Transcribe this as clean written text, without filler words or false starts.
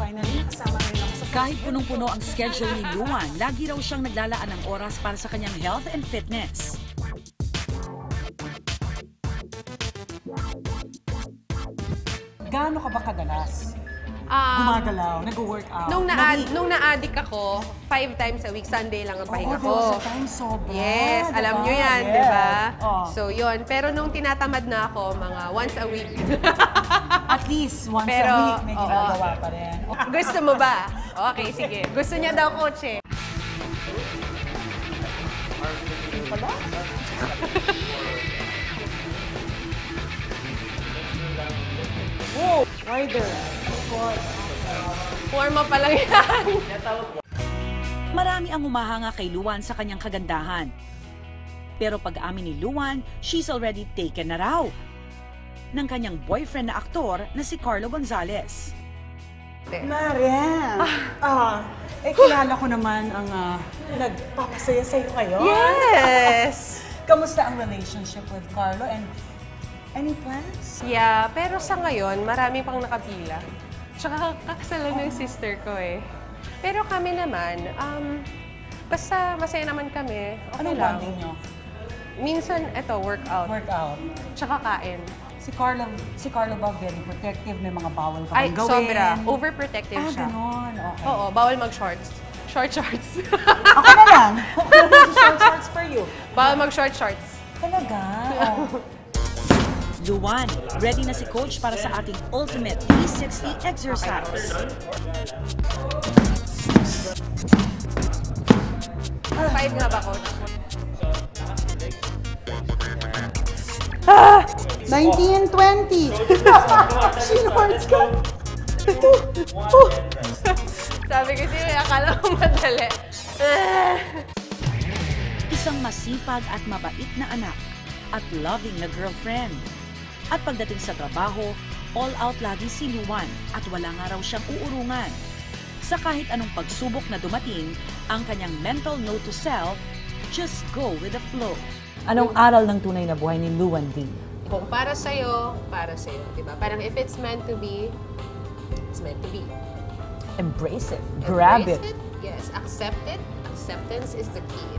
finally, kasama rin ako sa... Kahit punong-puno ang schedule ni Luan, lagi raw siyang naglalaan ng oras para sa kanyang health and fitness. Gaano ka ba kadalas? Gumagalaw, nag-workout? Nung na-addict ako, 5 times a week, Sunday lang ang pahinga ko. Sa time sobra. Yes, diba? alam nyo yan, Yes. di ba? Oh. So, yun. Pero nung tinatamad na ako, mga once a week. At least once Pero, a week, may ginagawa pa rin. Gusto mo ba? Okay, sige. Gusto niya daw, coach eh. Whoa! Wider. Of course. Forma pa lang yan. Marami ang humahanga kay Luan sa kanyang kagandahan. Pero pag-amin ni Luan, she's already taken na raw ng kanyang boyfriend na aktor na si Carlo Gonzalez. Marian! Kilala ko naman ang nagpapasaya sa'yo ngayon. Yes! Kamusta ang relationship with Carlo and any plans? Yeah, pero sa ngayon, marami pang nakapila. Tsaka kakasalan ng sister ko eh. Pero kami naman, basta masaya naman kami. Okay Anong lang. bonding nyo? Minsan, eto, workout. Workout. Tsaka kain. Si Carlo ba very protective? May mga bawal ka Ay, bang gawin? sobra. Overprotective siya. Ganon. Okay. Oo, bawal mag-shorts. Short shorts. Ako na lang. Short shorts for you. Bawal mag-short shorts. Talaga? Oh. Luan, ready na si Coach para sa ating ultimate 360 exercise. Five nga ba, Coach? 19 and 20. Shorts ka. Sabi ko siya, akala ko madali. Isang masipag at mabait na anak at loving na girlfriend. At pagdating sa trabaho, all out lagi si Luan at wala nga raw siyang uurungan. Sa kahit anong pagsubok na dumating, ang kanyang mental note to self, just go with the flow. Anong aral ng tunay na buhay ni Luan D? Kung para sa'yo, diba? Parang if it's meant to be, it's meant to be. Embrace it. Grab Embrace it. Yes, accept it. Acceptance is the key.